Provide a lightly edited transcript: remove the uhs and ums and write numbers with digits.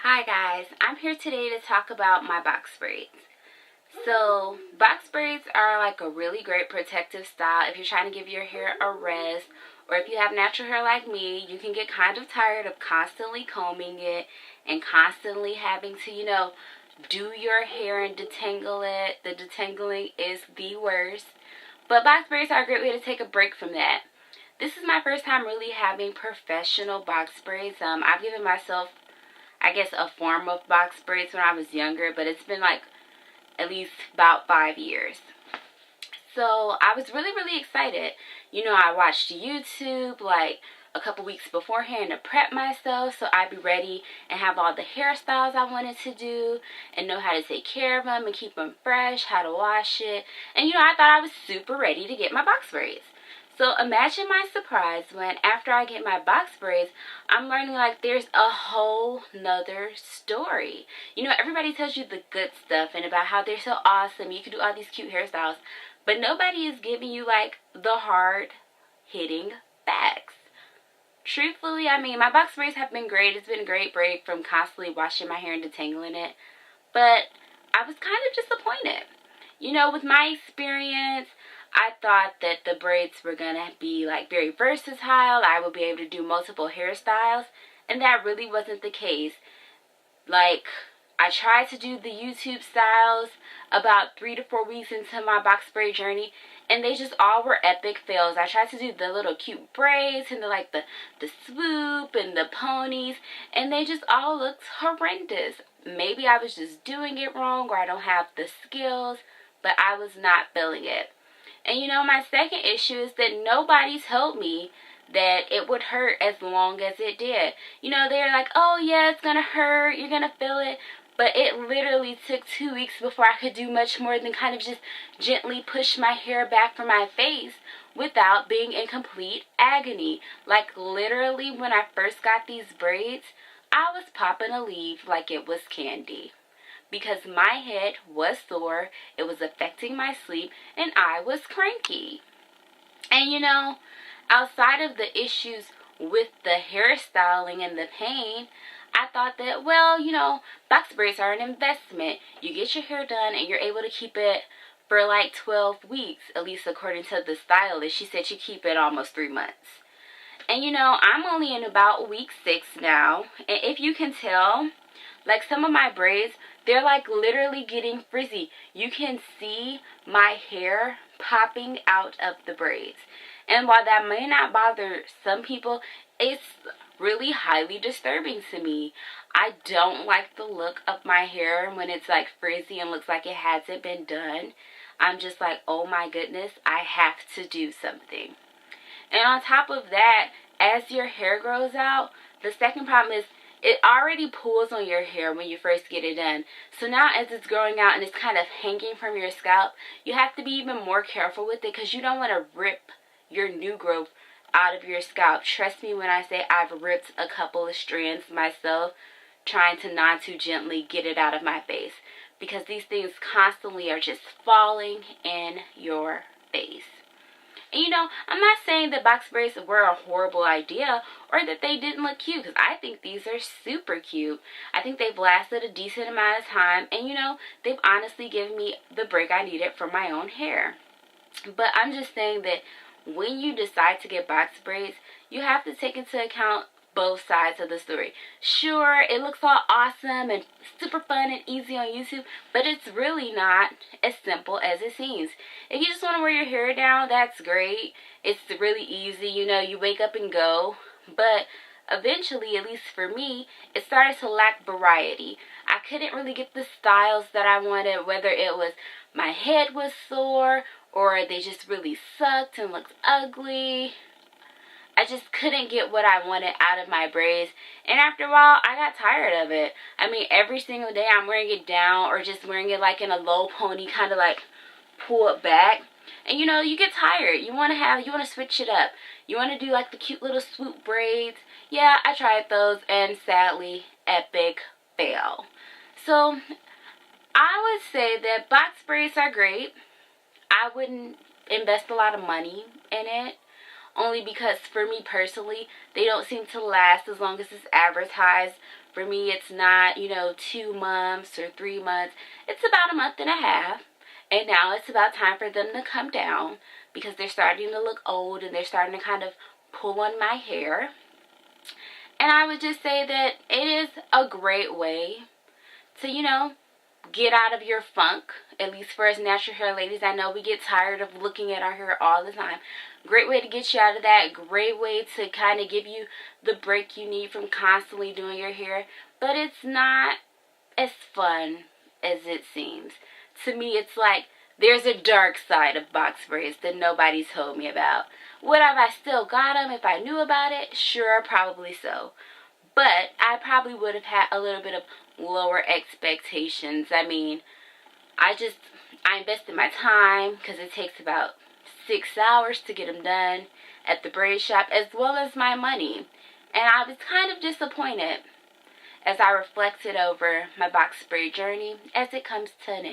Hi guys, I'm here today to talk about my box braids. So box braids are like a really great protective style if you're trying to give your hair a rest, or if you have natural hair like me, you can get kind of tired of constantly combing it and constantly having to, do your hair and detangle it. The detangling is the worst. But box braids are a great way to take a break from that. This is my first time really having professional box braids. I've given myself, I guess, a form of box braids when I was younger, but it's been like at least about 5 years. So I was really excited. I watched YouTube like a couple weeks beforehand to prep myself so I'd be ready and have all the hairstyles I wanted to do and know how to take care of them and keep them fresh, how to wash it. And I thought I was super ready to get my box braids. So imagine my surprise when after I get my box braids, I'm learning like there's a whole nother story. Everybody tells you the good stuff and about how they're so awesome, you can do all these cute hairstyles, but nobody is giving you like the hard hitting facts. Truthfully, my box braids have been great. It's been a great break from constantly washing my hair and detangling it, but I was kind of disappointed. With my experience, I thought that the braids were going to be like very versatile. I would be able to do multiple hairstyles, and that really wasn't the case. Like, I tried to do the YouTube styles about 3 to 4 weeks into my box braid journey, and they just all were epic fails. I tried to do the little cute braids and the swoop and the ponies, and they just all looked horrendous. Maybe I was just doing it wrong, or I don't have the skills, but I was not feeling it. And my second issue is that nobody told me that it would hurt as long as it did. They're like, oh yeah, it's gonna hurt, you're gonna feel it. But it literally took 2 weeks before I could do much more than kind of just gently push my hair back from my face without being in complete agony. Like, literally, when I first got these braids, I was popping a leaf like it was candy, because my head was sore, it was affecting my sleep, and I was cranky. And outside of the issues with the hairstyling and the pain, I thought that, well, box braids are an investment. You get your hair done and you're able to keep it for like 12 weeks, at least according to the stylist. She said you keep it almost 3 months. And I'm only in about week 6 now, and if you can tell, like some of my braids, they're like literally getting frizzy. You can see my hair popping out of the braids. And while that may not bother some people, it's really highly disturbing to me. I don't like the look of my hair when it's like frizzy and looks like it hasn't been done. I'm just like, oh my goodness, I have to do something. And on top of that, as your hair grows out, the second problem is it already pulls on your hair when you first get it done. So now as it's growing out and it's kind of hanging from your scalp, you have to be even more careful with it, because you don't want to rip your new growth out of your scalp. Trust me when I say I've ripped a couple of strands myself trying to not too gently get it out of my face, because these things constantly are just falling in your face. And I'm not saying that box braids were a horrible idea or that they didn't look cute, because I think these are super cute. I think they've lasted a decent amount of time, and they've honestly given me the break I needed for my own hair. But I'm just saying that when you decide to get box braids, you have to take into account both sides of the story. Sure, it looks all awesome and super fun and easy on YouTube, but it's really not as simple as it seems. If you just want to wear your hair down, that's great. It's really easy, you wake up and go. But eventually, at least for me, it started to lack variety. I couldn't really get the styles that I wanted, whether it was my head was sore or they just really sucked and looked ugly. I just couldn't get what I wanted out of my braids, and after a while I got tired of it. Every single day I'm wearing it down, or just wearing it like in a low pony, kind of like pull it back. And you get tired. You want to switch it up. You want to do like the cute little swoop braids. Yeah, I tried those, and sadly, epic fail. So I would say that box braids are great. I wouldn't invest a lot of money in it. only because for me personally, they don't seem to last as long as it's advertised. For me, it's not, you know, 2 months or 3 months. It's about a month and a half. And now it's about time for them to come down because they're starting to look old and they're starting to kind of pull on my hair. And I would just say that it is a great way to, you know, get out of your funk. At least for us natural hair ladies, I know we get tired of looking at our hair all the time. Great way to get you out of that. Great way to kind of give you the break you need from constantly doing your hair. But it's not as fun as it seems. To me, it's like there's a dark side of box braids that nobody's told me about. Would have I still got them if I knew about it? Sure, probably so. But I probably would have had a little bit of lower expectations. I mean, I invested my time because it takes about 6 hours to get them done at the braid shop, as well as my money. And I was kind of disappointed as I reflected over my box braid journey as it comes to an end.